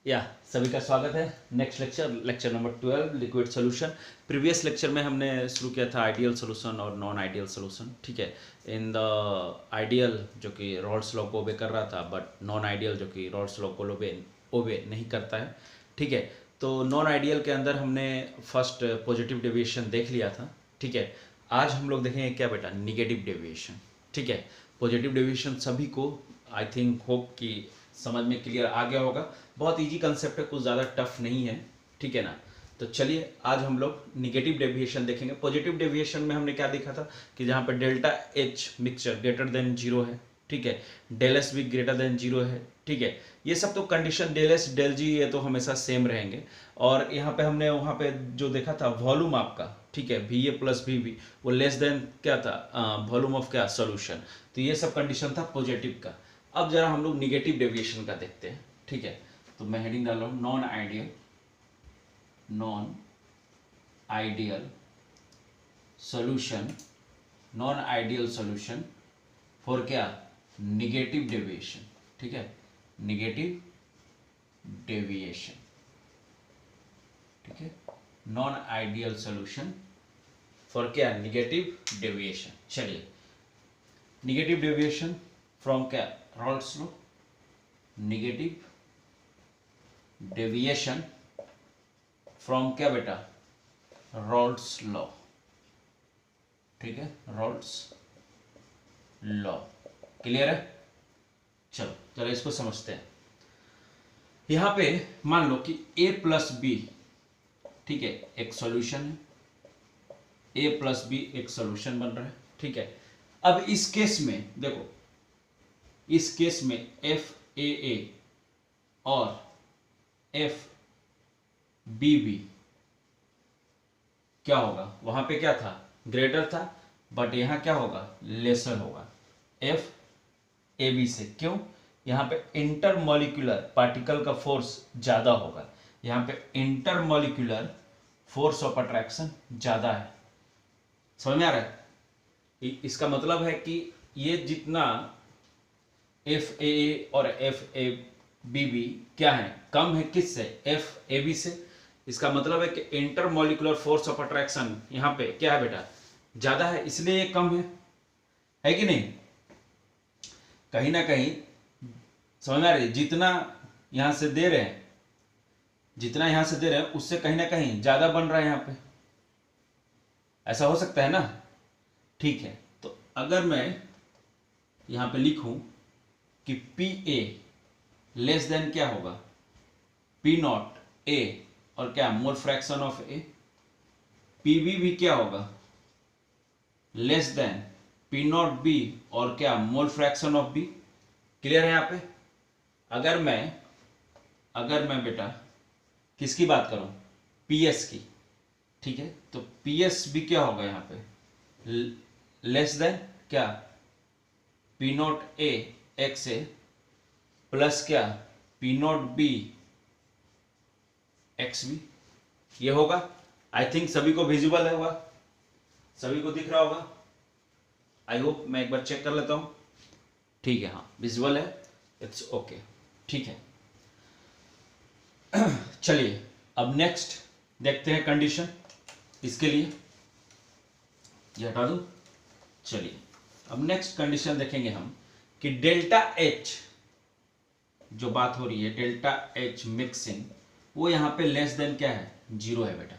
या सभी का स्वागत है। Next lecture number 12 liquid solution. Previous lecture में हमने शुरू किया था आइडियल सोल्यूशन और नॉन आइडियल सोल्यूशन। ठीक है, इन द आइडियल जो कि रॉल्स लॉ को ओबे कर रहा था, बट नॉन आइडियल जो कि रॉल्स लॉ को ओबे नहीं करता है। ठीक है, तो नॉन आइडियल के अंदर हमने फर्स्ट पॉजिटिव डेविएशन देख लिया था। ठीक है, आज हम लोग देखेंगे क्या बेटा, निगेटिव डेविएशन। ठीक है, पॉजिटिव डेविएशन सभी को आई थिंक होप कि समझ में क्लियर आ गया होगा। बहुत इजी कंसेप्ट है, कुछ ज़्यादा टफ नहीं है। ठीक है ना। तो चलिए आज हम लोग निगेटिव डेविएशन देखेंगे। पॉजिटिव डेविएशन में हमने क्या देखा था कि जहाँ पर delta H mixture greater than zero है। ठीक है, डेल एस भी ग्रेटर देन जीरो है। ठीक है, ये सब तो कंडीशन डेल एस डेल जी ये तो हमेशा सेम रहेंगे। और यहाँ पे हमने वहाँ पे जो देखा था वॉल्यूम आपका, ठीक है, V A plus V B वो लेस देन क्या था, वॉल्यूम ऑफ क्या सोल्यूशन। तो ये सब कंडीशन था पॉजिटिव का। अब जरा हम लोग निगेटिव डेविएशन का देखते हैं। ठीक है, तो मैं हेडिंग डाल रहा हूं non ideal solution, non ideal solution for क्या, निगेटिव डेविएशन। ठीक है, निगेटिव डेविएशन। ठीक है, नॉन आइडियल सॉल्यूशन फॉर क्या, निगेटिव डेविएशन। चलिए, निगेटिव डेविएशन फ्रॉम क्या, Rawls law, negative deviation from क्या बेटा, रॉल्स लॉ। ठीक है, रॉल्स लॉ क्लियर है। चलो चलो इसको समझते हैं। यहां पे मान लो कि a प्लस बी, ठीक है, एक सॉल्यूशन है। a प्लस बी एक सॉल्यूशन बन रहा है। ठीक है, अब इस केस में देखो, इस केस में एफ ए ए और एफ बी बी क्या होगा, वहां पे क्या था, ग्रेटर था, बट यहां क्या होगा, लेसर होगा एफ ए बी से। क्यों, यहां पे इंटरमॉलिक्यूलर पार्टिकल का फोर्स ज्यादा होगा। यहां पे इंटरमॉलिक्यूलर फोर्स ऑफ अट्रैक्शन ज्यादा है। समझ में आ रहा है। इसका मतलब है कि ये जितना एफ ए और एफ ए बी बी क्या है, कम है किससे, एफ ए बी से। इसका मतलब है कि इंटरमॉलिक्यूलर फोर्स ऑफ अट्रैक्शन यहां पे क्या है बेटा, ज्यादा है, इसलिए ये कम है कि नहीं। कहीं ना कहीं समझ में आ रही है, जितना यहां से दे रहे हैं, जितना यहां से दे रहे हैं उससे कहीं ना कहीं ज्यादा बन रहा है यहां पे। ऐसा हो सकता है ना। ठीक है, तो अगर मैं यहां पे लिखूं कि पी ए लेस देन क्या होगा, पी नॉट ए और क्या, mole fraction of A. P B भी क्या होगा, less than P naught B और क्या, mole fraction of B. Clear है यहाँ पे। अगर मैं बेटा किसकी बात करूं, पी एस की। ठीक है, तो पी एस भी क्या होगा यहाँ पे, लेस देन क्या, P naught A x A plus क्या, P naught B x B. ये होगा। आई थिंक सभी को विजिबल है होगा, सभी को दिख रहा होगा। आई होप, मैं एक बार चेक कर लेता हूं। ठीक है, हाँ विजिबल है, इट्स ओके। ठीक है, चलिए अब नेक्स्ट देखते हैं कंडीशन। इसके लिए ये हटा दूं। चलिए अब नेक्स्ट कंडीशन देखेंगे हम कि डेल्टा एच, जो बात हो रही है डेल्टा एच मिक्सिंग, वो यहां पे लेस देन क्या है, जीरो है बेटा।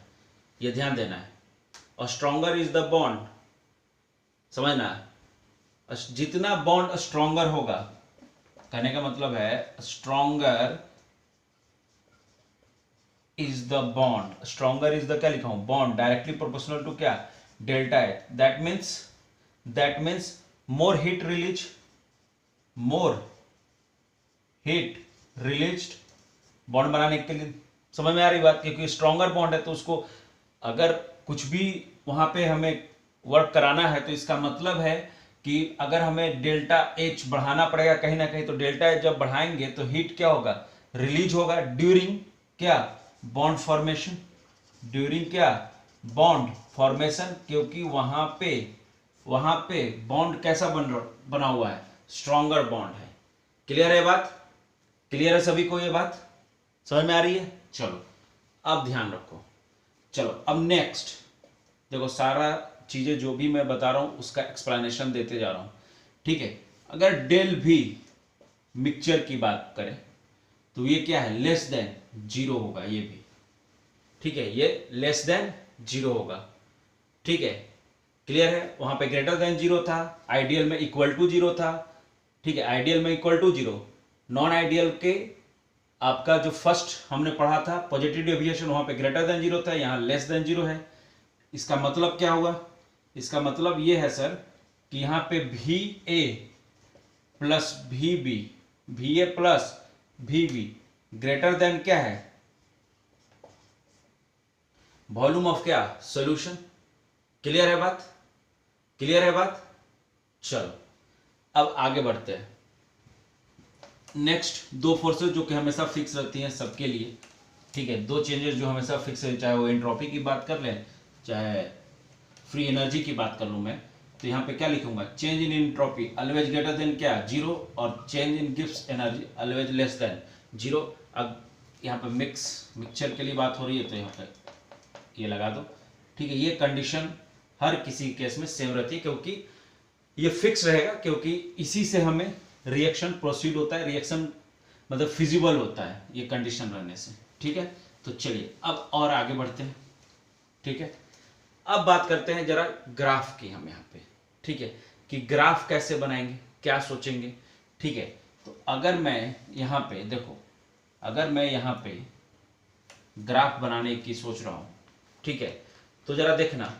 ये ध्यान देना है। और स्ट्रॉन्गर इज द बॉन्ड, समझना है, जितना बॉन्ड स्ट्रॉन्गर होगा, कहने का मतलब है stronger is the bond, stronger is the क्या लिखा हूं, बॉन्ड डायरेक्टली प्रोपोर्शनल टू क्या, delta H. That means more heat released bond बनाने के लिए। समझ में आ रही बात, क्योंकि स्ट्रॉन्गर बॉन्ड है तो उसको अगर कुछ भी वहां पे हमें वर्क कराना है तो इसका मतलब है कि अगर हमें डेल्टा एच बढ़ाना पड़ेगा कहीं ना कहीं, तो डेल्टा एच जब बढ़ाएंगे तो हीट क्या होगा, रिलीज होगा ड्यूरिंग क्या, बॉन्ड फॉर्मेशन, ड्यूरिंग क्या, बॉन्ड फॉर्मेशन। क्योंकि वहां पे बॉन्ड कैसा बना हुआ है, स्ट्रॉन्गर बॉन्ड है। क्लियर है बात, क्लियर है सभी को ये बात, समझ में आ रही है? चलो अब ध्यान रखो। चलो अब नेक्स्ट देखो, सारा चीजें जो भी मैं बता रहा हूं उसका एक्सप्लेनेशन देते जा रहा हूं, ठीक है। अगर डेल भी मिक्सचर की बात करें तो ये क्या है, लेस देन जीरो होगा ये भी, ठीक है, ये लेस देन जीरो होगा, ठीक है, क्लियर है। वहां पे ग्रेटर देन जीरो था, आइडियल में इक्वल टू जीरो था, ठीक है, आइडियल में equal to zero, non ideal के आपका जो फर्स्ट हमने पढ़ा था पॉजिटिव डेविएशन वहां पे ग्रेटर देन जीरो था, यहां लेस देन जीरो है। इसका मतलब क्या हुआ, इसका मतलब ये है सर कि यहां पे भी ए प्लस भी बी, भी ए प्लस भी बी ग्रेटर देन क्या है, वॉल्यूम ऑफ क्या, सॉल्यूशन। क्लियर है बात, क्लियर है बात। चलो अब आगे बढ़ते हैं। नेक्स्ट दो फोर्सेस जो कि हमेशा फिक्स रहती हैं सबके लिए, ठीक है, दो चेंजेस जो हमेशा फिक्स है, चाहे वो एंट्रोपी की बात कर लें चाहे फ्री एनर्जी की बात कर लूं मैं, तो यहाँ पे क्या लिखूंगा, change in entropy always greater than क्या, जीरो, और change in Gibbs energy always less than zero. अब यहाँ पे मिक्सचर के लिए बात हो रही है तो यहाँ पे ये लगा दो, ठीक है। ये कंडीशन हर किसी केस में सेम रहती है क्योंकि ये फिक्स रहेगा, क्योंकि इसी से हमें रिएक्शन प्रोसीड होता है, रिएक्शन मतलब फिजिबल होता है ये कंडीशन रहने से, ठीक है। तो चलिए अब और आगे बढ़ते हैं, ठीक है। अब बात करते हैं जरा ग्राफ की हम यहाँ पे, ठीक है, कि ग्राफ कैसे बनाएंगे, क्या सोचेंगे, ठीक है। तो अगर मैं यहाँ पे देखो, अगर मैं यहाँ पे ग्राफ बनाने की सोच रहा हूँ, ठीक है, तो जरा देखना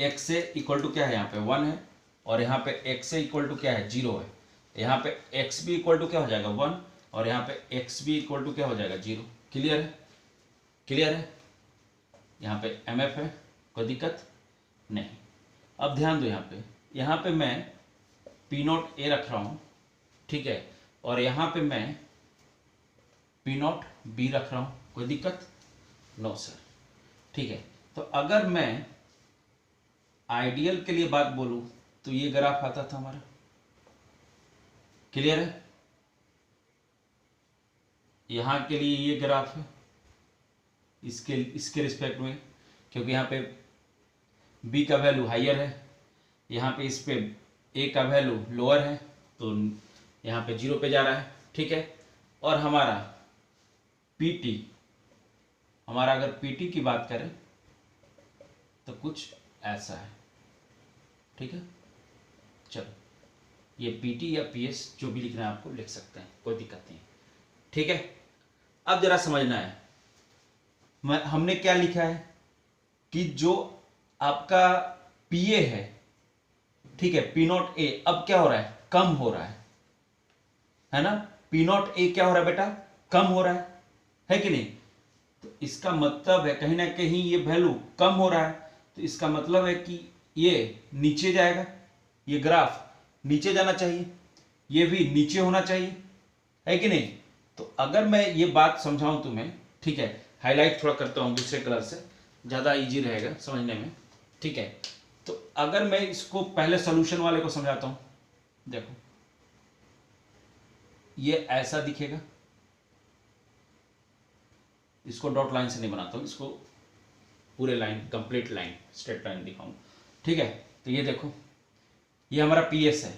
x से इक्वल टू क्या है, यहाँ पे 1 है, और यहाँ पे x से इक्वल टू क्या है, 0 है। यहाँ पे x भी इक्वल टू क्या हो जाएगा 1, और यहाँ पे x भी इक्वल टू क्या हो जाएगा 0। क्लियर है, क्लियर है। यहाँ पे mf है, कोई दिक्कत नहीं। अब ध्यान दो, यहाँ पे मैं p नॉट a रख रहा हूँ, ठीक है, और यहाँ पे मैं p नॉट b रख रहा हूँ, कोई दिक्कत नो सर, ठीक है। तो अगर मैं आइडियल के लिए बात बोलूं तो ये ग्राफ आता था हमारा, क्लियर है। यहां के लिए ये ग्राफ है इसके रिस्पेक्ट में, क्योंकि यहाँ पे b का वैल्यू हाइयर है, यहाँ पे इस पे a का वैल्यू लोअर है, तो यहाँ पे 0 पे जा रहा है, ठीक है। और हमारा pt, हमारा अगर pt की बात करें तो कुछ ऐसा है, ठीक है। चलो ये pt या ps जो भी लिखना है आपको लिख सकते हैं, कोई दिक्कत नहीं, ठीक है। अब जरा समझना है, हमने क्या लिखा है कि जो आपका pa है, ठीक है, p नॉट a अब क्या हो रहा है, कम हो रहा है ना, p नॉट a क्या हो रहा है बेटा, कम हो रहा है कि नहीं। तो इसका मतलब है कहीं ना कहीं ये वैल्यू कम हो रहा है, तो इसका मतलब है कि ये नीचे जाएगा, ये ग्राफ नीचे जाना चाहिए, ये भी नीचे होना चाहिए, है कि नहीं। तो अगर मैं ये बात समझाऊं तुम्हें, ठीक है, हाईलाइट थोड़ा करता हूं दूसरे कलर से, ज़्यादा इजी रहेगा समझने में, ठीक है। तो अगर मैं इसको पहले सॉल्यूशन वाले को समझाता हूं, देखो ये ऐसा दिखेगा, इसको डॉट लाइन से नहीं बनाता हूं, इसको पूरे line, complete line, straight line दिखाऊंगा, ठीक है। तो ये देखो, ये हमारा पीएस है,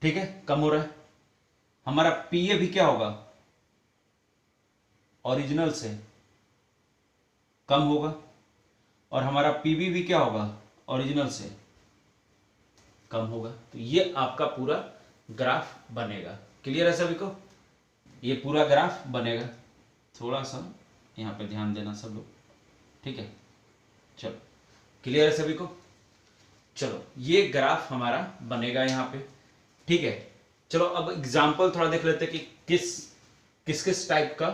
ठीक है, कम हो रहा है। हमारा पीए भी क्या होगा, ओरिजिनल से कम होगा, और हमारा पीबी भी क्या होगा, ओरिजिनल से कम होगा। तो ये आपका पूरा ग्राफ बनेगा। क्लियर है सभी को, ये पूरा ग्राफ बनेगा। थोड़ा सा यहाँ पे ध्यान देना सब लोग, ठीक है। चलो क्लियर है सभी को, चलो ये ग्राफ हमारा बनेगा यहाँ पे, ठीक है। चलो अब एग्जाम्पल थोड़ा देख लेते हैं कि किस किस टाइप का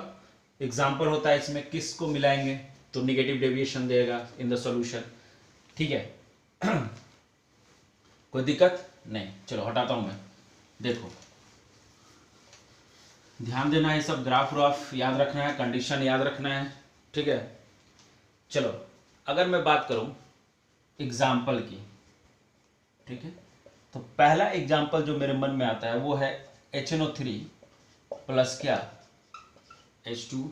एग्जाम्पल होता है इसमें, किसको मिलाएंगे तो निगेटिव डेविएशन देगा इन द सॉल्यूशन, ठीक है। कोई दिक्कत नहीं, चलो हटाता हूं मैं। देखो ध्यान देना है, सब ग्राफ व्राफ याद रखना है, कंडीशन याद रखना है, ठीक है। चलो अगर मैं बात करूं एग्जाम्पल की, ठीक है, तो पहला एग्जाम्पल जो मेरे मन में आता है वो है HNO3 प्लस क्या H2।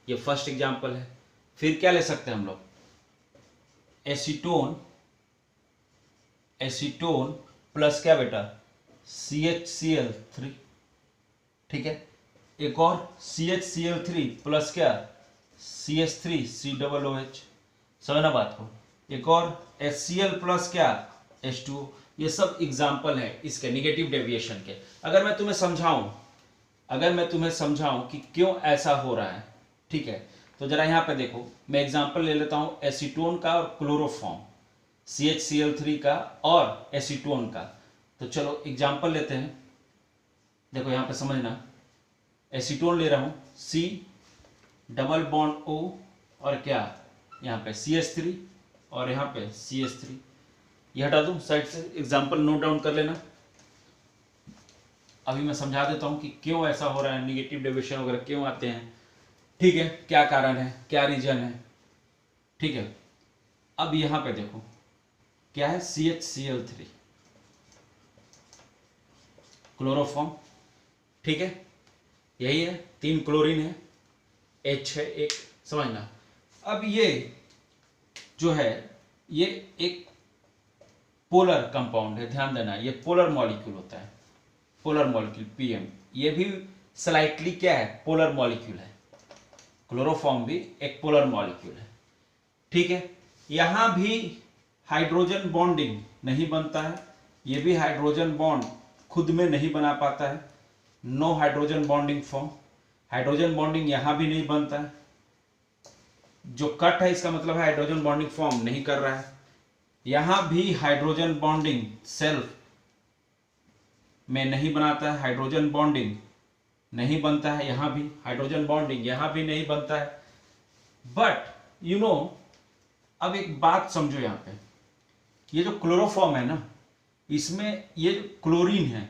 ये फर्स्ट एग्जांपल है। फिर क्या ले सकते हैं हम लोग, एसीटोन प्लस क्या बेटा CHCl3, ठीक है। एक और CHCl3 प्लस क्या CH3COOH, समझना बात को। एक और HCl प्लस क्या H2O। ये सब एग्जाम्पल है इसके निगेटिव डेविएशन के। अगर मैं तुम्हें समझाऊं कि क्यों ऐसा हो रहा है, ठीक है, तो जरा यहाँ पे देखो, मैं एग्जाम्पल ले लेता हूँ एसीटोन का और क्लोरोफॉर्म, CHCl3 का और एसीटोन का। तो चलो एग्जाम्पल लेते हैं। देखो यहाँ पे समझना, एसीटोन ले रहा हूँ, C डबल बॉन्ड O और क्या यहाँ पे CH3 और यहाँ पे CH3। ये हटा दूँ साइड से, एग्जाम्पल नोट डाउन कर लेना। अभी मैं समझा देता हूँ कि क्यों ऐसा हो रहा है, निगेटिव डेविएशन वगैरह क्यों आते हैं, ठीक है, क्या कारण है, क्या रीजन है, ठीक है। अब यहाँ पे देखो क्या है, CHCl3 क्लोरोफॉर्म, ठीक है, यही है, 3 क्लोरीन है, H है एक, समझना। अब ये जो है ये एक पोलर कंपाउंड है, ध्यान देना, ये पोलर मॉलिक्यूल होता है, पोलर मॉलिक्यूल PM। ये भी स्लाइटली क्या है, पोलर मॉलिक्यूल है। क्लोरोफॉर्म भी एक पोलर मॉलिक्यूल है, ठीक है। यहां भी हाइड्रोजन बॉन्डिंग नहीं बनता है, ये भी हाइड्रोजन बॉन्ड खुद में नहीं बना पाता है, no hydrogen bonding form. Hydrogen bonding यहां भी नहीं बनता है, जो कट है इसका मतलब है हाइड्रोजन बॉन्डिंग फॉर्म नहीं कर रहा है। यहां भी हाइड्रोजन बॉन्डिंग सेल्फ में नहीं बनाता है, हाइड्रोजन बॉन्डिंग नहीं बनता है, यहां भी हाइड्रोजन बॉन्डिंग यहां भी नहीं बनता है। बट यू नो, अब एक बात समझो, यहां पे ये जो क्लोरोफॉर्म है ना, इसमें ये जो क्लोरीन है,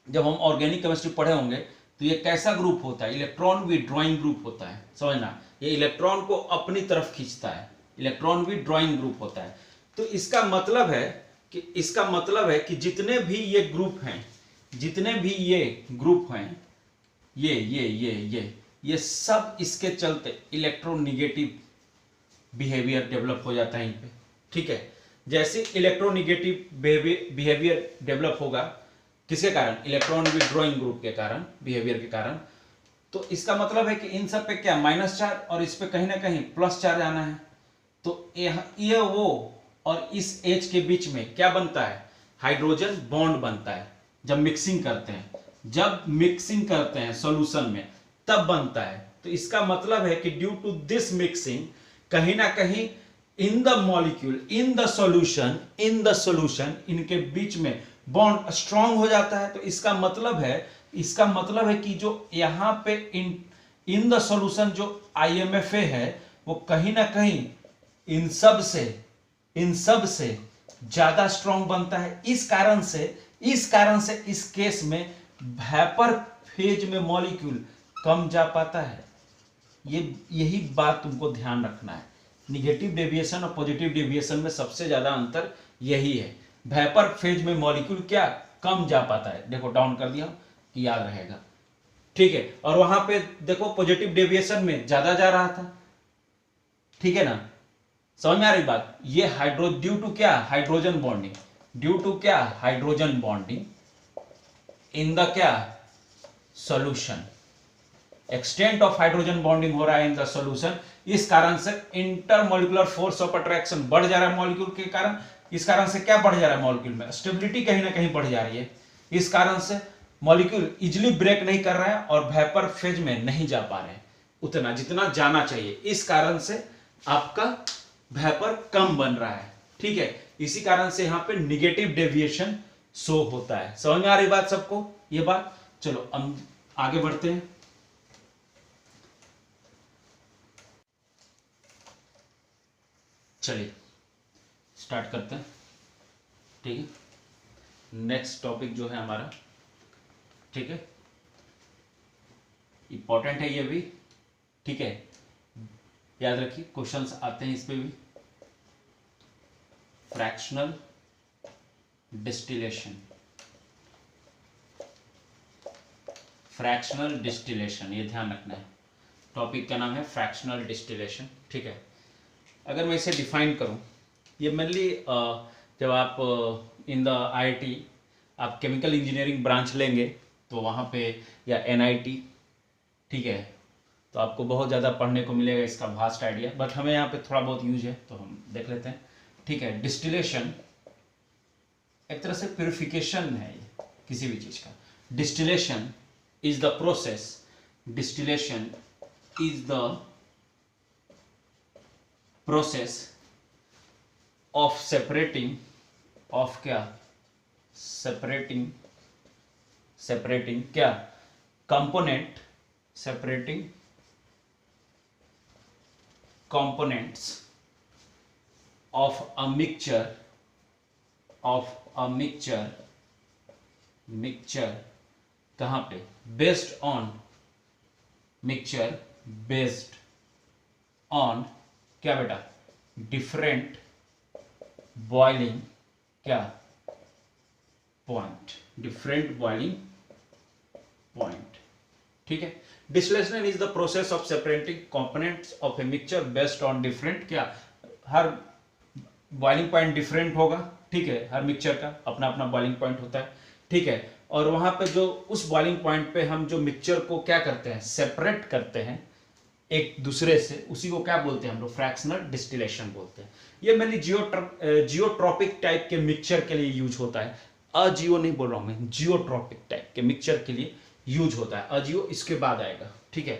जब हम ऑर्गेनिक केमिस्ट्री पढ़े होंगे तो ये कैसा ग्रुप होता है, इलेक्ट्रॉन विड्रॉइंग ग्रुप होता है, समझना। ये इलेक्ट्रॉन को अपनी तरफ खींचता है, इलेक्ट्रॉन विड्रॉइंग ग्रुप होता है। तो इसका मतलब है कि जितने भी ये ग्रुप हैं, जितने भी ये ग्रुप हैं, ये सब इसके चलते इलेक्ट्रोनिगेटिव बिहेवियर डेवलप हो जाता है इन पे, ठीक है। जैसे इलेक्ट्रोनिगेटिव बिहेवियर डेवलप होगा, किसके कारण, इलेक्ट्रॉन विड्रॉइंग ग्रुप के कारण, बिहेवियर के कारण। तो इसका मतलब है कि इन सब पे क्या माइनस चार्ज और इस पे कहीं ना कहीं प्लस चार्ज आना है। तो ये वो और इस H के बीच में क्या बनता है, हाइड्रोजन बॉन्ड बनता है। जब मिक्सिंग करते हैं सॉल्यूशन में तब बनता है। तो इसका मतलब है कि ड्यू टू दिस मिक्सिंग कहीं ना कहीं in the molecule, in the solution इनके बीच में बॉन्ड स्ट्रांग हो जाता है। तो इसका मतलब है कि जो यहां पे इन द सॉल्यूशन जो IMFA है वो कहीं ना कहीं इन सब से ज्यादा स्ट्रांग बनता है। इस कारण से इस केस में वेपर फेज में मॉलिक्यूल कम जा पाता है। यही बात तुमको ध्यान रखना है। निगेटिव डेविएशन और पॉजिटिव डेविएशन में सबसे ज्यादा अंतर यही है। वेपर फेज में मॉलिक्यूल क्या कम जा पाता है, देखो डाउन कर दिया कि याद रहेगा, ठीक है। और वहां पे देखो पॉजिटिव डेविएशन में ज्यादा जा रहा था, ठीक है ना, समझ में आ रही बात। ये ड्यू टू क्या, हाइड्रोजन बॉन्डिंग इन द क्या solution, extent of hydrogen bonding हो रहा है इन द सॉल्यूशन। इस कारण से इंटरमॉलिक्यूलर फोर्स ऑफ अट्रैक्शन बढ़ जा रहा है मॉलिक्यूल के कारण। इस कारण से क्या बढ़ जा रहा है मॉलिक्यूल में, स्टेबिलिटी कहीं ना कहीं बढ़ जा रही है। इस कारण से मॉलिक्यूल इजिली ब्रेक नहीं कर रहा है और वेपर फेज में नहीं जा पा रहे हैं उतना जितना जाना चाहिए। इस कारण से आपका वेपर कम बन रहा है, ठीक है। इसी कारण से यहां पे निगेटिव डेविएशन शो होता है। समझ में आ रही बात सबको ये बात। चलो हम आगे बढ़ते हैं। चलिए स्टार्ट करते हैं, ठीक है। नेक्स्ट टॉपिक जो है हमारा, ठीक है, इंपॉर्टेंट है ये भी, ठीक है, याद रखिए क्वेश्चंस आते हैं इस पे भी। फ्रैक्शनल डिस्टिलेशन, फ्रैक्शनल डिस्टिलेशन, ये ध्यान रखना है। टॉपिक का नाम है फ्रैक्शनल डिस्टिलेशन, ठीक है। अगर मैं इसे डिफाइन करूं, ये मेनली जब आप इन द आईआईटी आप केमिकल इंजीनियरिंग ब्रांच लेंगे तो वहाँ पे, या एनआईटी, ठीक है, तो आपको बहुत ज़्यादा पढ़ने को मिलेगा इसका वास्ट आइडिया, बट हमें यहाँ पे थोड़ा बहुत यूज है तो हम देख लेते हैं, ठीक है। डिस्टिलेशन एक तरह से प्यूरिफिकेशन है किसी भी चीज़ का। Distillation is the process, distillation is the process of separating, of क्या, सेपरेटिंग क्या, component, separating components of a mixture कहाँ पे, based on क्या बेटा, different boiling क्या point, ठीक है। Distillation is the process of separating components of a mixture based on different क्या, हर बॉइलिंग पॉइंट डिफरेंट होगा, ठीक है, हर मिक्सचर का अपना अपना बॉइलिंग पॉइंट होता है, ठीक है। और वहां पे जो उस बॉइलिंग पॉइंट पे हम जो मिक्सचर को क्या करते हैं, सेपरेट करते हैं एक दूसरे से, उसी को क्या बोलते हैं हम लोग, फ्रैक्शनल डिस्टिलेशन बोलते हैं। ये मेनली जियोट्रॉपिक टाइप के मिक्सचर के लिए यूज होता है, अजियो नहीं बोल रहा हूं मैं, जियोट्रॉपिक टाइप के मिक्सचर के लिए यूज होता है, अजियो इसके बाद आएगा, ठीक है।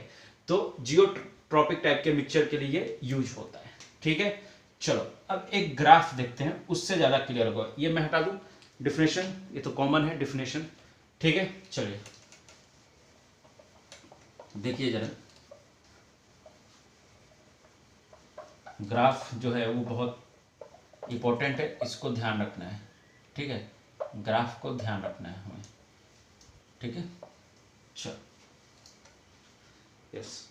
तो जियोट्रॉपिक टाइप के मिक्सचर के लिए यूज होता है, ठीक है। चलो अब एक ग्राफ देखते हैं, उससे ज्यादा क्लियर होगा। ये मैं हटा दूं डिफिनेशन, ये तो कॉमन है डिफिनेशन, ठीक है। चलिए देखिए जरा, ग्राफ जो है वो बहुत इंपॉर्टेंट है, इसको ध्यान रखना है, ठीक है। ग्राफ को ध्यान रखना है हमें, ठीक है। चलो यस,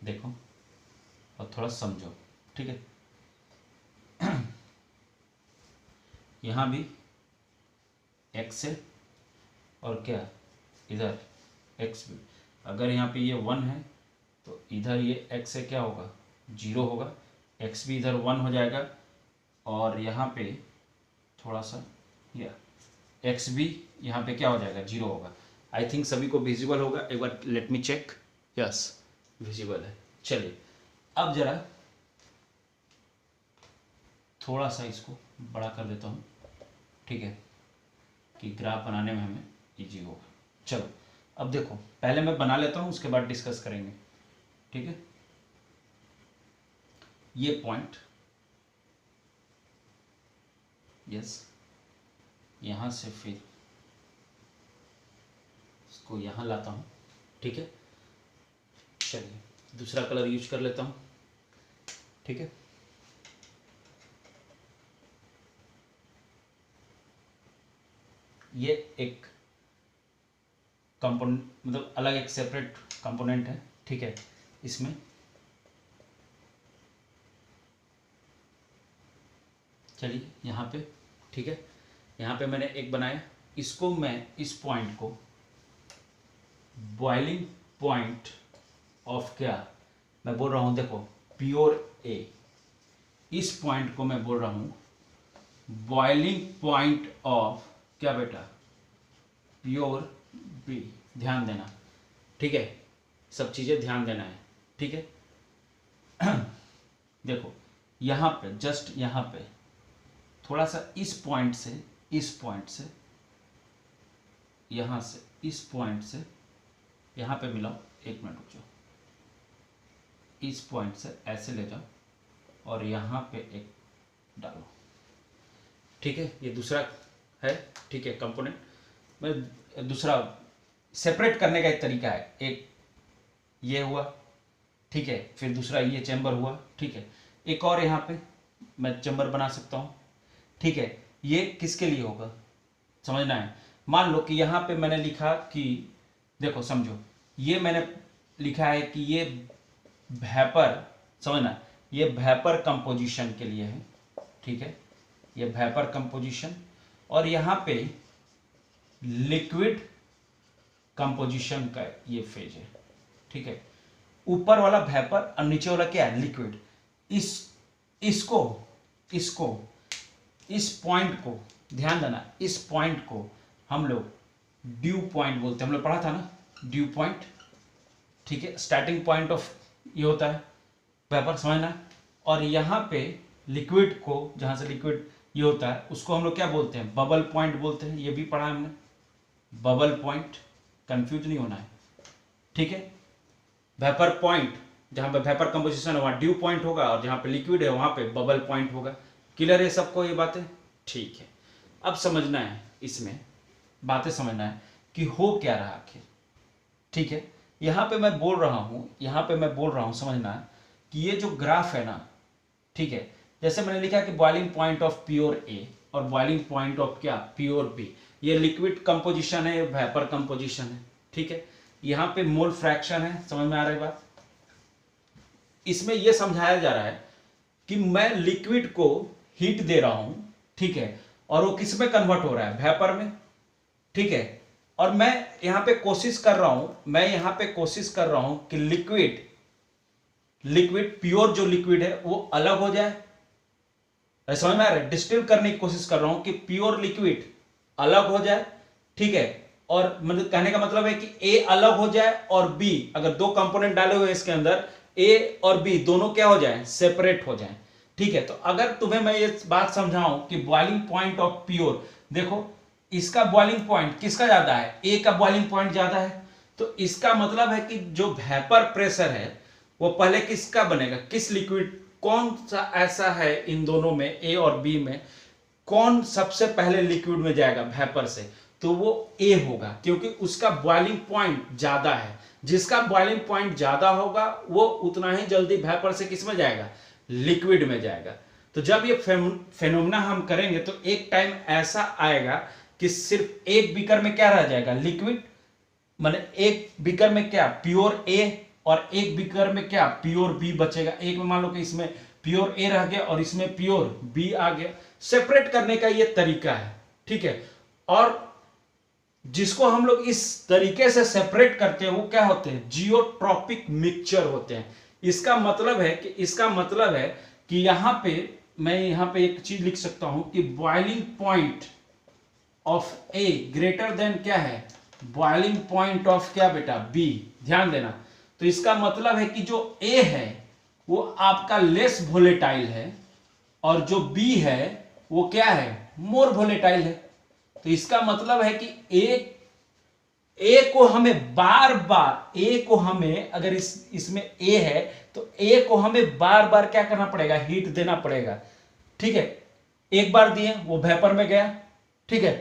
देखो और थोड़ा समझो, ठीक है। यहां भी x है और क्या, इधर x भी, अगर यहाँ पे ये 1 है तो इधर ये x से क्या होगा, 0 होगा, x भी इधर 1 हो जाएगा, और यहाँ पे थोड़ा सा या x भी यहाँ पे क्या हो जाएगा, 0 होगा। आई थिंक सभी को विजिबल होगा, एक बार let me check, yes visible है। चलिए अब जरा थोड़ा सा इसको बड़ा कर देता हूँ, ठीक है, कि ग्राफ बनाने में हमें इजी होगा। चलो अब देखो, पहले मैं बना लेता हूँ, उसके बाद डिस्कस करेंगे, ठीक है। ये पॉइंट, यस, यहाँ से फिर इसको यहाँ लाता हूँ, ठीक है। चलिए दूसरा कलर यूज कर लेता हूँ, ठीक है। ये एक कंपोनेंट, मतलब अलग एक सेपरेट कंपोनेंट है, ठीक है। इसमें चलिए यहाँ पे, ठीक है, यहाँ पे मैंने एक बनाया, इसको मैं इस पॉइंट को बॉइलिंग पॉइंट ऑफ क्या मैं बोल रहा हूँ, देखो प्योर ए, इस पॉइंट को मैं बोल रहा हूँ बॉइलिंग पॉइंट ऑफ क्या बेटा, प्योर बी। ध्यान देना, ठीक है, सब चीज़ें ध्यान देना है, ठीक है। देखो यहाँ पे, जस्ट यहाँ पे थोड़ा सा इस पॉइंट से, यहाँ से इस पॉइंट से यहाँ पे मिलाओ, एक मिनट रुक जाओ, इस पॉइंट से ऐसे ले जाओ और यहाँ पे एक डालो, ठीक है। ये दूसरा है, ठीक है, कंपोनेंट में दूसरा सेपरेट करने का एक तरीका है, एक ये हुआ, ठीक है, फिर दूसरा ये चैम्बर हुआ, ठीक है। एक और यहाँ पे मैं चैम्बर बना सकता हूँ, ठीक है। ये किसके लिए होगा समझना है। मान लो कि यहाँ पे मैंने लिखा कि, देखो समझो, ये मैंने लिखा है कि ये वेपर, समझना, ये वेपर कंपोजिशन के लिए है, ठीक है, ये वेपर कंपोजिशन, और यहाँ पे लिक्विड कंपोजिशन का ये फेज है, ठीक है। ऊपर वाला वेपर और नीचे वाला क्या है, लिक्विड। इसको इस पॉइंट को ध्यान देना, इस पॉइंट को हम लोग ड्यू पॉइंट बोलते हैं, हम लोग पढ़ा था ना ड्यू पॉइंट, ठीक है। स्टार्टिंग पॉइंट ऑफ ये होता है वेपर, समझना। और यहाँ पे लिक्विड को, जहाँ से लिक्विड ये होता है, उसको हम लोग क्या बोलते हैं, बबल पॉइंट बोलते हैं। ये भी पढ़ा हमने, बबल पॉइंट, कंफ्यूज नहीं होना है, ठीक है। वेपर पॉइंट, जहाँ पे वेपर कंपोजिशन है वहाँ ड्यू पॉइंट होगा, और जहाँ पे लिक्विड है वहाँ पे बबल पॉइंट होगा। क्लियर है सबको ये बातें, ठीक है। अब समझना है, इसमें बातें समझना है कि हो क्या रहा आखिर, ठीक है। यहाँ पे मैं बोल रहा हूँ, समझना है कि ये जो ग्राफ है ना, ठीक है, जैसे मैंने लिखा कि बॉइलिंग पॉइंट ऑफ प्योर ए और बॉइलिंग पॉइंट ऑफ क्या, प्योर बी। ये लिक्विड कंपोजिशन है, वेपर कंपोजिशन है, ठीक है। यहाँ पे मोल फ्रैक्शन है, समझ में आ रही है बात। इसमें यह समझाया जा रहा है कि मैं लिक्विड को हीट दे रहा हूं, ठीक है, और वो किस में कन्वर्ट हो रहा है, वेपर में, ठीक है। और मैं यहां पे कोशिश कर रहा हूं कि लिक्विड प्योर जो लिक्विड है वो अलग हो जाए। समझ में आ रहा है, डिस्टिल करने की कोशिश कर रहा हूं कि प्योर लिक्विड अलग हो जाए, ठीक है। और मतलब कहने का मतलब है कि ए अलग हो जाए और बी, अगर दो कंपोनेंट डाले हुए इसके अंदर, ए और बी दोनों क्या हो जाए, सेपरेट हो जाए, ठीक है। तो अगर तुम्हें मैं ये बात समझाऊं कि बॉइलिंग पॉइंट ऑफ प्योर, देखो इसका बॉइलिंग पॉइंट किसका ज्यादा है, ए का बॉइलिंग पॉइंट ज्यादा है, तो इसका मतलब है कि जो वेपर प्रेशर है वो पहले किसका बनेगा, किस लिक्विड, कौन सा ऐसा है इन दोनों में, ए और बी में, कौन सबसे पहले लिक्विड में जाएगा वेपर से, तो वो ए होगा, क्योंकि उसका बॉइलिंग पॉइंट ज्यादा है। जिसका बॉइलिंग पॉइंट ज्यादा होगा वो उतना ही जल्दी वेपर से किस में जाएगा, लिक्विड में जाएगा। तो जब ये फेनोमेना हम करेंगे तो एक टाइम ऐसा आएगा कि सिर्फ एक बीकर में क्या रह जाएगा, लिक्विड, माने एक बीकर में क्या, प्योर ए, और एक बीकर में क्या, प्योर बी बचेगा। एक में मान लो कि इसमें प्योर ए रह गया और इसमें प्योर बी आ गया। सेपरेट करने का ये तरीका है, ठीक है। और जिसको हम लोग इस तरीके से सेपरेट करते हैं वो क्या होते हैं, जियोट्रॉपिक मिक्सचर होते हैं। इसका मतलब है कि यहां पे मैं यहां पे एक चीज लिख सकता हूं कि boiling point of A greater than क्या है, बॉइलिंग पॉइंट ऑफ क्या बेटा, बी। ध्यान देना, तो इसका मतलब है कि जो ए है वो आपका लेस वोलेटाइल है और जो बी है वो क्या है, मोर वोलेटाइल है। तो इसका मतलब है कि ए को हमें बार बार, ए को हमें, अगर इसमें ए है तो ए को हमें बार बार क्या करना पड़ेगा, हीट देना पड़ेगा, ठीक है। एक बार दिए वो वेपर में गया, ठीक है,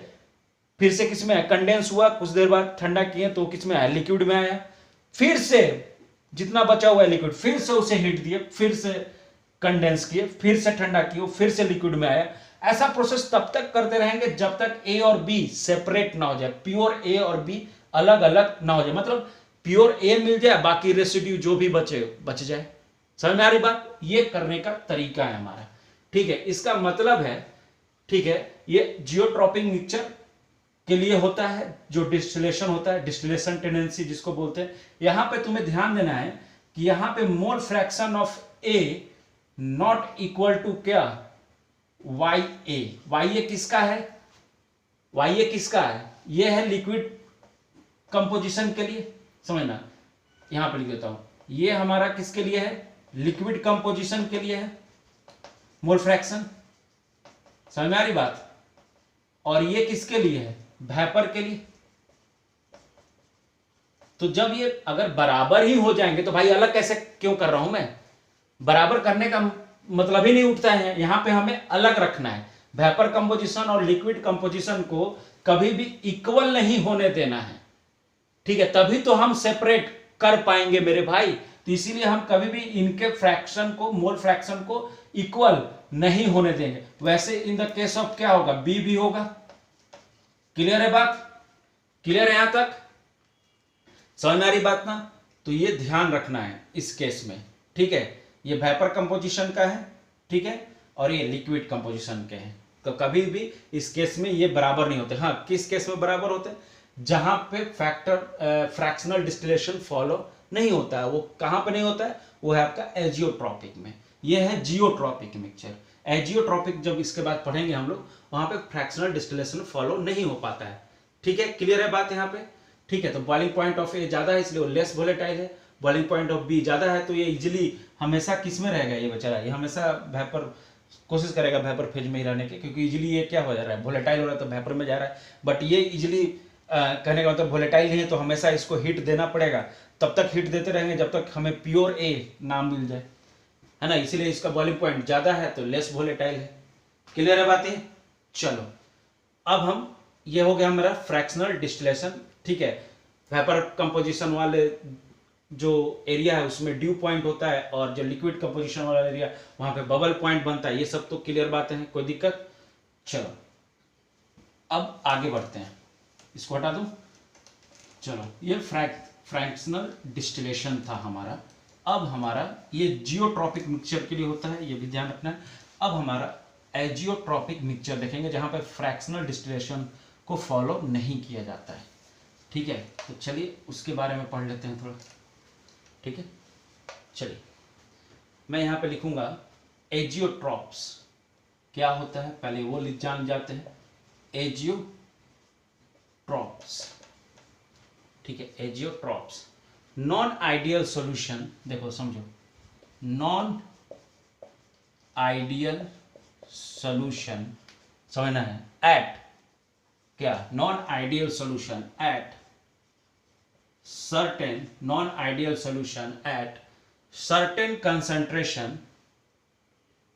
फिर से किस में आया, कंडेंस हुआ, कुछ देर बाद ठंडा किए तो किस में आया, लिक्विड में आया। फिर से जितना बचा हुआ है लिक्विड, फिर से उसे हीट दिए, फिर से कंडेंस किए, फिर से ठंडा किए, फिर से लिक्विड में आया। ऐसा प्रोसेस तब तक करते रहेंगे जब तक ए और बी सेपरेट ना हो जाए, प्योर ए और बी अलग अलग ना हो जाए, मतलब प्योर ए मिल जाए, बाकी रेसिड्यू जो भी बच जाए। समझ में आ रही बात, ये करने का तरीका है हमारा, ठीक है। इसका मतलब है, ठीक है, ये जियोट्रॉपिक मिक्सचर के लिए होता है, जो डिस्टिलेशन होता है, डिस्टिलेशन टेंडेंसी जिसको बोलते हैं। यहां पे तुम्हें ध्यान देना है कि यहां पे mole fraction of A naught equal to क्या, वाई ए किसका है, वाई ए किसका है, ये है लिक्विड कंपोजिशन के लिए, समझना। यहां पर लिख देता हूं, ये हमारा किसके लिए है, लिक्विड कंपोजिशन के लिए है मोल फ्रैक्शन, समझ में आ रही बात। और ये किसके लिए है, वेपर के लिए। तो जब ये अगर बराबर ही हो जाएंगे तो भाई अलग कैसे क्यों कर रहा हूं मैं, बराबर करने का मतलब ही नहीं उठता है। यहां पे हमें अलग रखना है, वेपर कंपोजिशन और लिक्विड कंपोजिशन को कभी भी इक्वल नहीं होने देना है, ठीक है, तभी तो हम सेपरेट कर पाएंगे मेरे भाई। तो इसीलिए हम कभी भी इनके फ्रैक्शन को, मोल फ्रैक्शन को इक्वल नहीं होने देंगे। वैसे इन द केस ऑफ क्या होगा, बी भी होगा। क्लियर है बात, क्लियर है यहां तक, समझ में आ रही बात ना। तो ये ध्यान रखना है इस केस में, ठीक है। ये वेपर कंपोजिशन का है, ठीक है, और ये लिक्विड कंपोजिशन के हैं। तो कभी भी इस केस में ये बराबर नहीं होते। हाँ, किस केस में बराबर होते हैं? जहां पे फ्रैक्शनल डिस्टिलेशन फॉलो नहीं होता है। वो कहां पे नहीं होता है? वो है आपका एजियोट्रॉपिक में। ये है जियोट्रॉपिक मिक्सचर। एजियोट्रॉपिक जब इसके बाद पढ़ेंगे हम लोग, वहां पे फ्रैक्शनल डिस्टिलेशन फॉलो नहीं हो पाता है। ठीक है, क्लियर है बात यहाँ पे? ठीक है, तो बॉइलिंग पॉइंट ऑफ ए ज्यादा है इसलिए वो लेस वोलेटाइल है। बॉइलिंग पॉइंट ऑफ बी ज्यादा है तो ये इजिली हमेशा किस में रहेगा? ये बेचारा ये हमेशा वेपर कोशिश करेगा वेपर फेज में ही रहने की, क्योंकि इजिली ये क्या हो जा रहा है? वोलेटाइल हो रहा है तो वेपर में जा रहा है। बट ये इजिली कहने का मतलब वोलेटाइल नहीं है, तो हमेशा इसको हीट देना पड़ेगा। तब तक हीट देते रहेंगे जब तक हमें प्योर ए नाम मिल जाए, है ना। इसीलिए इसका बॉइलिंग पॉइंट ज्यादा है तो लेस वोलेटाइल है। क्लियर है बातें? चलो, अब हम ये हो गया हमारा फ्रैक्शनल डिस्टिलेशन। ठीक है, वेपर कंपोजिशन वाले जो एरिया है उसमें ड्यू पॉइंट होता है, और जो लिक्विड कंपोजिशन वाला एरिया वहां पे बबल पॉइंट बनता है। ये सब तो क्लियर बातें हैं, कोई दिक्कत? चलो, अब आगे बढ़ते हैं। इसको हटा दूं। चलो, ये फ्रैक्शनल डिस्टिलेशन था हमारा। अब हमारा ये जियोट्रॉपिक मिक्सचर के लिए होता है, ये भी ध्यान रखना है। अब हमारा एजियोट्रॉपिक मिक्सचर देखेंगे, जहां पर फ्रैक्शनल डिस्टिलेशन को फॉलो नहीं किया जाता है। ठीक है, तो चलिए उसके बारे में पढ़ लेते हैं थोड़ा। ठीक है, चलिए मैं यहाँ पे लिखूंगा एजियोट्रॉप्स क्या होता है, पहले वो जान जाते हैं। एजियोट्रॉप्स, ठीक है, एजियोट्रॉप्स नॉन आइडियल सॉल्यूशन। देखो समझो, नॉन आइडियल सॉल्यूशन समझना है। एट क्या? Non ideal solution eight certain non-ideal solution at certain concentration,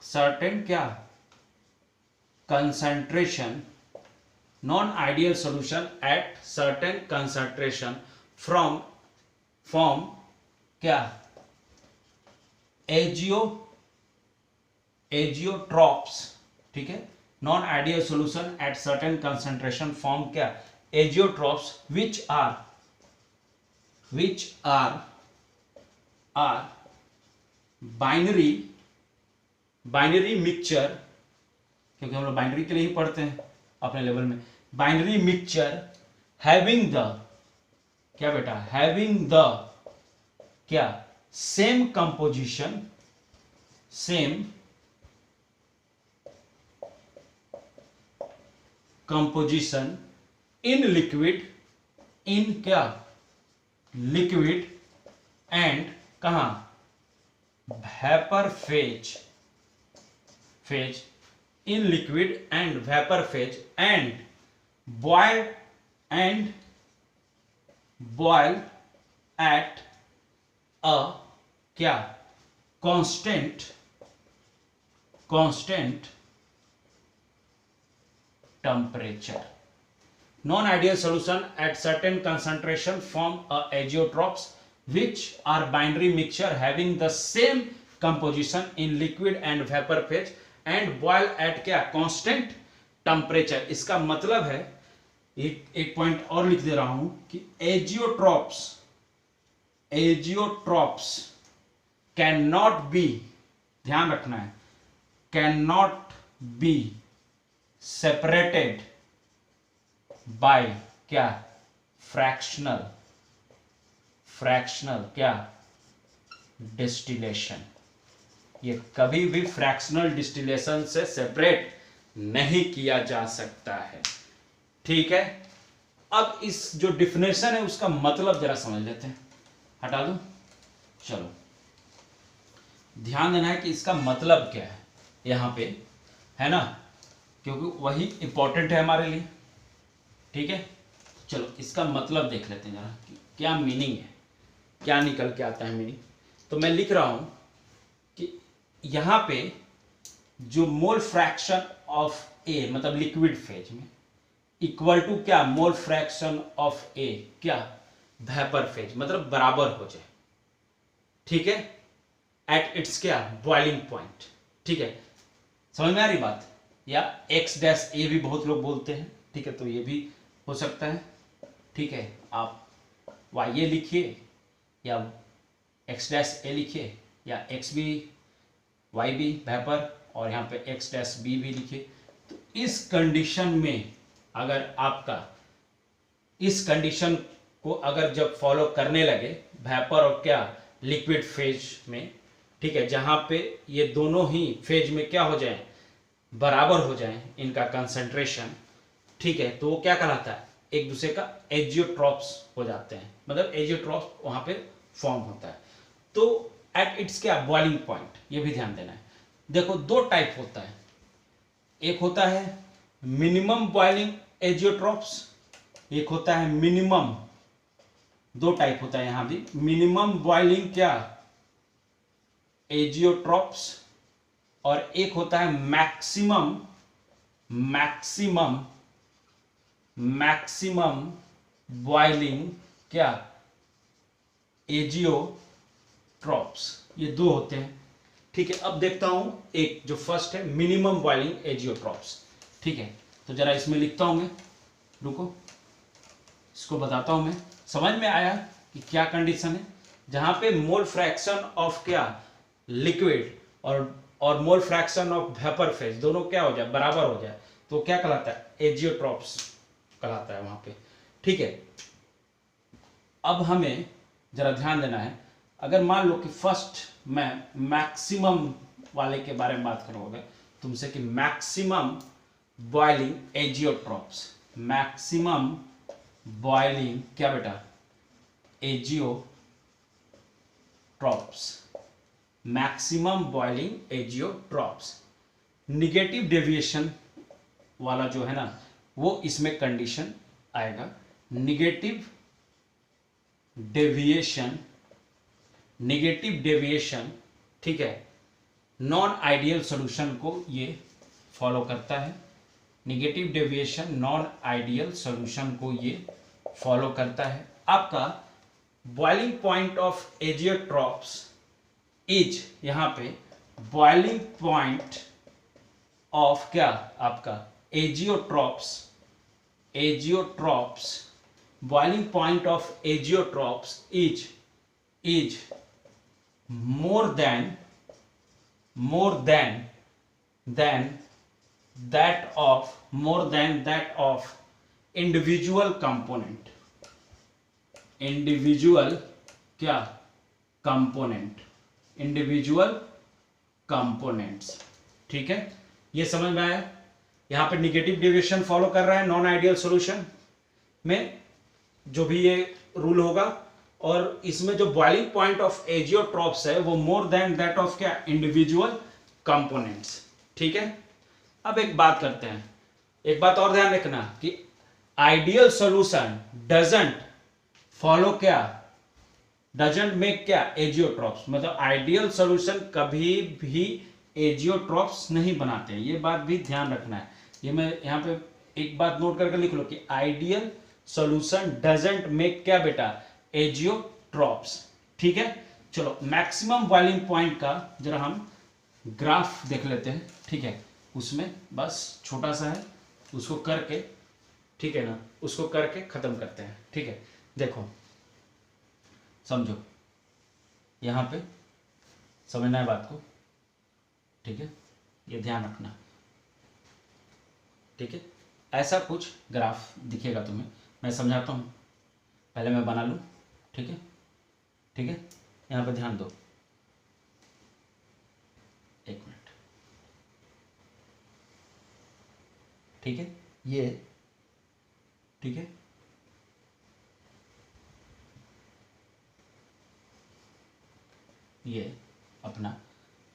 certain क्या? concentration, non-ideal solution at certain concentration from क्या? एजियोट्रॉप्स। ठीक है, non ideal solution at certain concentration form क्या? Azeotropes which are binary mixture, क्योंकि हम लोग binary के लिए ही पढ़ते हैं अपने लेवल में। बाइनरी मिक्सचर हैविंग द क्या बेटा? हैविंग द क्या? Same composition, same composition in liquid, in क्या? लिक्विड एंड कहां? Vapour phase, in liquid and vapour phase and boil at a क्या? Constant temperature. Non-ideal solution at certain concentration form azeotrophs which are binary mixture having the same composition in liquid and vapor phase and boil at क्या? constant temperature। इसका मतलब है, एक point और लिख दे रहा हूं कि एजियोट्रॉप्स कैन नॉट बी, ध्यान रखना है, can not be separated by क्या? फ्रैक्शनल क्या? डिस्टिलेशन। ये कभी भी फ्रैक्शनल डिस्टिलेशन से सेपरेट नहीं किया जा सकता है। ठीक है, अब इस जो डिफिनेशन है उसका मतलब जरा समझ लेते हैं। हटा दूं। चलो, ध्यान देना है कि इसका मतलब क्या है यहां पे, है ना, क्योंकि वही इंपॉर्टेंट है हमारे लिए। ठीक है, चलो इसका मतलब देख लेते हैं जरा कि क्या मीनिंग है, क्या निकल के आता है मीनिंग। तो मैं लिख रहा हूं कि यहां पे जो मोल फ्रैक्शन ऑफ ए मतलब लिक्विड फेज में इक्वल टू क्या? मोल फ्रैक्शन ऑफ ए क्या? वेपर फेज, मतलब बराबर हो जाए। ठीक है, एट इट्स क्या? Boiling point. ठीक है, समझ में आ रही बात? या एक्स डैश ए भी बहुत लोग बोलते हैं। ठीक है, तो ये भी हो सकता है। ठीक है, आप वाई ए लिखिए या एक्स डैश ए लिखिए, या X B Y B vapour, और यहाँ पे एक्स डैश बी भी लिखिए। तो इस कंडीशन में अगर आपका इस कंडीशन को अगर जब फॉलो करने लगे वेपर और क्या लिक्विड फेज में, ठीक है, जहां पे ये दोनों ही फेज में क्या हो जाए, बराबर हो जाए इनका कंसंट्रेशन, ठीक है, तो वो क्या कहलाता है, एक दूसरे का एजियोट्रॉप्स हो जाते हैं, मतलब एजियोट्रॉप्स वहां पे फॉर्म होता है। तो एट इट्स क्या बॉइलिंग पॉइंट, ये भी ध्यान देना है। देखो दो टाइप होता है, एक होता है मिनिमम बॉइलिंग एजियोट्रॉप्स, एक होता है मिनिमम, दो टाइप होता है यहां भी, मिनिमम बॉइलिंग क्या एजियोट्रॉप्स, और एक होता है मैक्सिमम मैक्सिमम मैक्सिमम बॉइलिंग क्या एजियोट्रॉप्स, ये दो होते हैं, ठीक है। अब देखता हूं एक जो फर्स्ट है मिनिमम बॉइलिंग एजियोट्रॉप्स, ठीक है, तो जरा इसमें लिखता हूं मैं, रुको इसको बताता हूं मैं। समझ में आया कि क्या कंडीशन है, जहां पे मोल फ्रैक्शन ऑफ क्या लिक्विड और मोल फ्रैक्शन ऑफ वेपर फेज दोनों क्या हो जाए, बराबर हो जाए, तो क्या कहलाता है, एजियोट्रॉप्स कहलाता है वहां पे, ठीक है। अब हमें जरा ध्यान देना है, अगर मान लो कि फर्स्ट मैं मैक्सिमम वाले के बारे में बात करूंगा तुमसे कि maximum boiling azeotropes, maximum boiling क्या बेटा azeotropes, maximum boiling azeotropes. Negative deviation वाला जो है ना वो इसमें कंडीशन आएगा, निगेटिव डेविएशन, ठीक है, नॉन आइडियल सॉल्यूशन को ये फॉलो करता है, negative deviation non ideal solution को ये फॉलो करता है। आपका boiling point of azeotropes is, यहां पे बॉइलिंग पॉइंट ऑफ क्या आपका azeotropes boiling point of azeotropes is more than that of individual component, individual components, ठीक है, ये समझ में आया। यहां पे निगेटिव डेविएशन फॉलो कर रहा है नॉन आइडियल सॉल्यूशन में, जो भी ये रूल होगा, और इसमें जो बॉइलिंग पॉइंट ऑफ एजियोट्रॉप्स है वो मोर देन दैट ऑफ क्या इंडिविजुअल कंपोनेंट्स, ठीक है। अब एक बात करते हैं, एक बात और ध्यान रखना कि आइडियल सॉल्यूशन डजंट फॉलो क्या, डजंट मेक क्या एजियोट्रॉप्स, मतलब आइडियल सॉल्यूशन कभी भी एजियोट्रॉप्स नहीं बनाते, ये बात भी ध्यान रखना है। ये मैं यहाँ पे एक बात नोट करके लिख लो कि आइडियल सॉल्यूशन डजंट मेक क्या बेटा एजियोट्रॉप्स, ठीक है। चलो मैक्सिमम बॉइलिंग पॉइंट का जरा हम ग्राफ देख लेते हैं, ठीक है, उसमें बस छोटा सा है, उसको करके, ठीक है ना, उसको करके खत्म करते हैं, ठीक है। देखो समझो, यहां पे समझना है बात को, ठीक है, ये ध्यान रखना, ठीक है। ऐसा कुछ ग्राफ दिखेगा तुम्हें, मैं समझाता हूं, पहले मैं बना लूं, ठीक है, ठीक है, यहां पे ध्यान दो, एक मिनट, ठीक है, ये, ठीक है, ये अपना,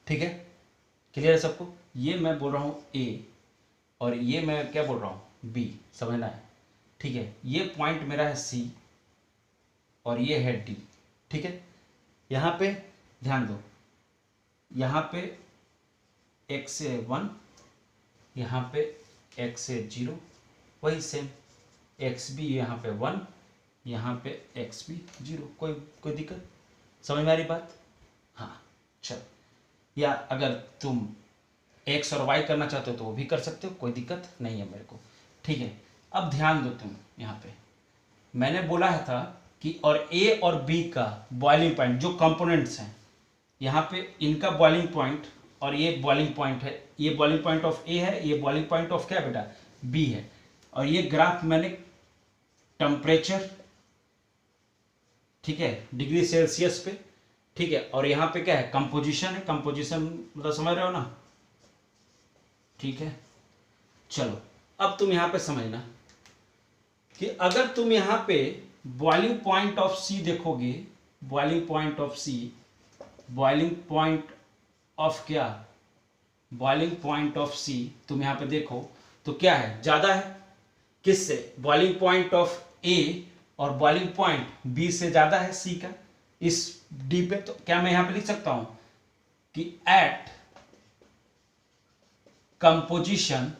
ठीक है, क्लियर है सबको। ये मैं बोल रहा हूं ए और ये मैं क्या बोल रहा हूं बी, समझना है, ठीक है। ये पॉइंट मेरा है सी और ये है डी, ठीक है। यहां पे ध्यान दो, यहां पे x से 1, यहां पे x से 0, वही सेम x भी यहां पे 1, यहां पे x भी 0, कोई दिक्कत, समझ में आ रही बात, हाँ चल। या अगर तुम x और y करना चाहते हो तो वो भी कर सकते हो, कोई दिक्कत नहीं है मेरे को, ठीक है। अब ध्यान दो तुम, यहाँ पे मैंने बोला है था कि और a और b का बॉइलिंग पॉइंट जो कंपोनेंट्स हैं, यहाँ पे इनका बॉइलिंग पॉइंट और ये बॉइलिंग पॉइंट है, ये बॉइलिंग पॉइंट ऑफ ए है, ये बॉइलिंग पॉइंट ऑफ क्या बेटा बी है। और ये ग्राफ मैंने टेम्परेचर, ठीक है, डिग्री सेल्सियस पे, ठीक है, और यहाँ पे क्या है कंपोजिशन है, कंपोजिशन मतलब समझ रहे हो ना, ठीक है। चलो अब तुम यहाँ पे समझना कि अगर तुम यहाँ पे बॉइलिंग पॉइंट ऑफ सी देखोगे, boiling point of C, boiling point of क्या, बॉइलिंग पॉइंट ऑफ सी तुम यहाँ पे देखो तो क्या है, ज्यादा है किससे, बॉइलिंग पॉइंट ऑफ ए और बॉइलिंग पॉइंट बी से ज्यादा है सी का इस डी पे। तो क्या मैं यहां पे लिख सकता हूं कि एट कंपोजिशन,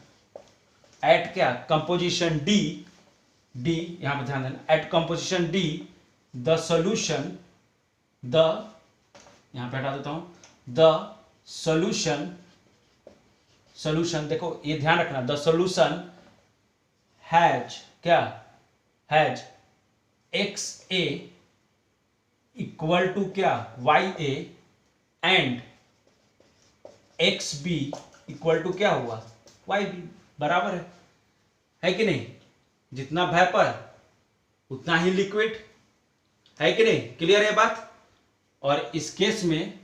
एट क्या कंपोजिशन डी, डी यहां पे ध्यान देना, at composition D the solution, the यहां पे हटा देता हूं, द सॉल्यूशन, सॉल्यूशन देखो ये ध्यान रखना, द सॉल्यूशन हैज क्या, has x A equal to क्या Y A and x B equal to क्या हुआ वाई बी, बराबर है कि नहीं, जितना वेपर उतना ही लिक्विड, है कि नहीं, क्लियर है बात। और इस केस में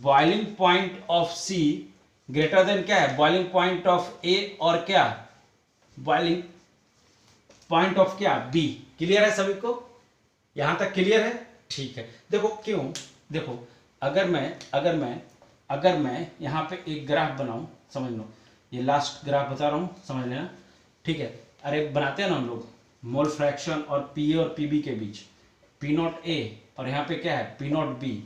boiling point of C greater than क्या है बॉइलिंग पॉइंट ऑफ ए और क्या बॉइलिंग पॉइंट ऑफ क्या बी, क्लियर है सभी को, यहां तक क्लियर है, ठीक है। देखो क्यों, देखो अगर मैं यहां पे एक ग्राफ बनाऊं, समझ लो ये लास्ट ग्राफ बता रहा हूं, समझ लेना, ठीक है। अरे बनाते हैं ना हम लोग मोल फ्रैक्शन और पी ए और पीबी के बीच, पी नॉट ए और यहाँ पे क्या है पी नॉट बी,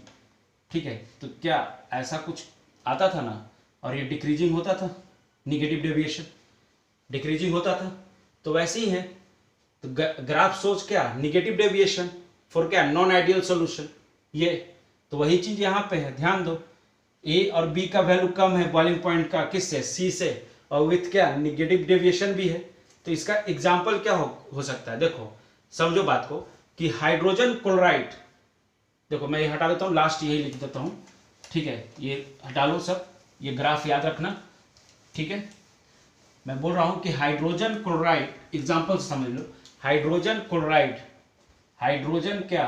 ठीक है। तो क्या ऐसा कुछ आता था ना, और ये डिक्रीजिंग होता था, निगेटिव डेविएशन डिक्रीजिंग होता था, तो वैसे ही है। तो ग्राफ सोच क्या निगेटिव डेविएशन फॉर क्या नॉन आइडियल सॉल्यूशन, ये तो वही चीज यहाँ पे है, ध्यान दो ए और बी का वैल्यू कम है बॉइलिंग पॉइंट का किससे सी से, और विथ क्या निगेटिव डेविएशन भी है। तो इसका एग्जाम्पल क्या हो सकता है, देखो समझो बात को कि हाइड्रोजन क्लोराइड, देखो मैं ये हटा देता हूँ, लास्ट यही लिख देता हूँ, ठीक है, ये हटा लो सब, ये ग्राफ याद रखना, ठीक है। मैं बोल रहा हूँ कि हाइड्रोजन क्लोराइड एग्जाम्पल समझ लो, हाइड्रोजन क्लोराइड, हाइड्रोजन क्या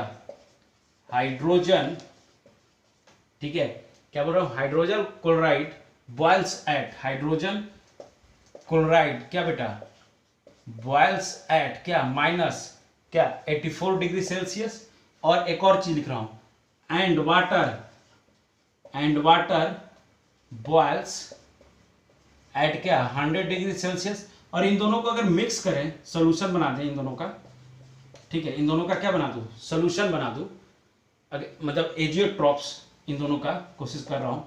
हाइड्रोजन, ठीक है, क्या बोल रहा हूँ hydrogen chloride boils at, hydrogen chloride क्या बेटा बॉइल्स एट क्या माइनस क्या 84 डिग्री सेल्सियस, और एक और चीज लिख रहा हूं एंड वाटर बॉइल्स एट क्या 100 डिग्री सेल्सियस। और इन दोनों को अगर मिक्स करें, सोल्यूशन बना दें इन दोनों का, ठीक है, इन दोनों का क्या बना दूं सोल्यूशन बना दूं, मतलब एजियोट्रॉप्स, इन दोनों का कोशिश कर रहा हूं,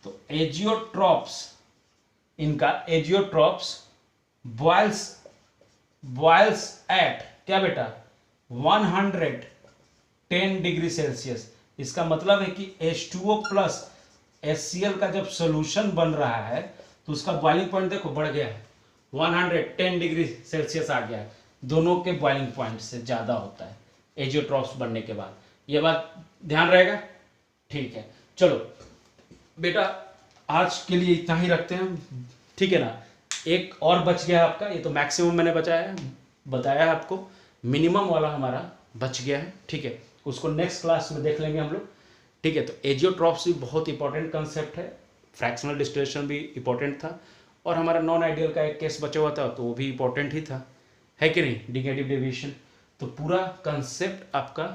तो एजियोट्रॉप्स, इनका एजियोट्रॉप्स बॉइल्स एट क्या बेटा 110 डिग्री सेल्सियस। इसका मतलब है कि H2O प्लस HCl का जब सोल्यूशन बन रहा है तो उसका बॉइलिंग पॉइंट देखो बढ़ गया है, 110 डिग्री सेल्सियस आ गया है, दोनों के बॉइलिंग पॉइंट से ज़्यादा होता है एजियोट्रॉप्स बनने के बाद, ये बात ध्यान रहेगा, ठीक है। चलो बेटा आज के लिए इतना ही रखते हैं, ठीक है ना। एक और बच गया है आपका, ये तो मैक्सिमम मैंने बताया है आपको, मिनिमम वाला हमारा बच गया है, ठीक है, उसको नेक्स्ट क्लास में देख लेंगे हम लोग, ठीक है। तो एजियोट्रॉप्स भी बहुत इंपॉर्टेंट कंसेप्ट है, फ्रैक्शनल डिस्टिलेशन भी इंपॉर्टेंट था, और हमारा नॉन आइडियल का एक केस बचा हुआ था तो वो भी इंपॉर्टेंट ही था, है कि नहीं, निगेटिव डेविएशन। तो पूरा कंसेप्ट आपका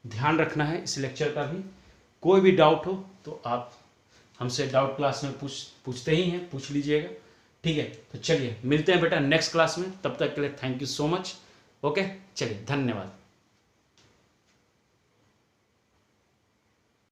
ध्यान रखना है इस लेक्चर का भी। कोई भी डाउट हो तो आप हमसे डाउट क्लास में पूछते ही हैं, पूछ लीजिएगा, ठीक है। तो चलिए मिलते हैं बेटा नेक्स्ट क्लास में, तब तक के लिए thank you so much, okay, चलिए धन्यवाद।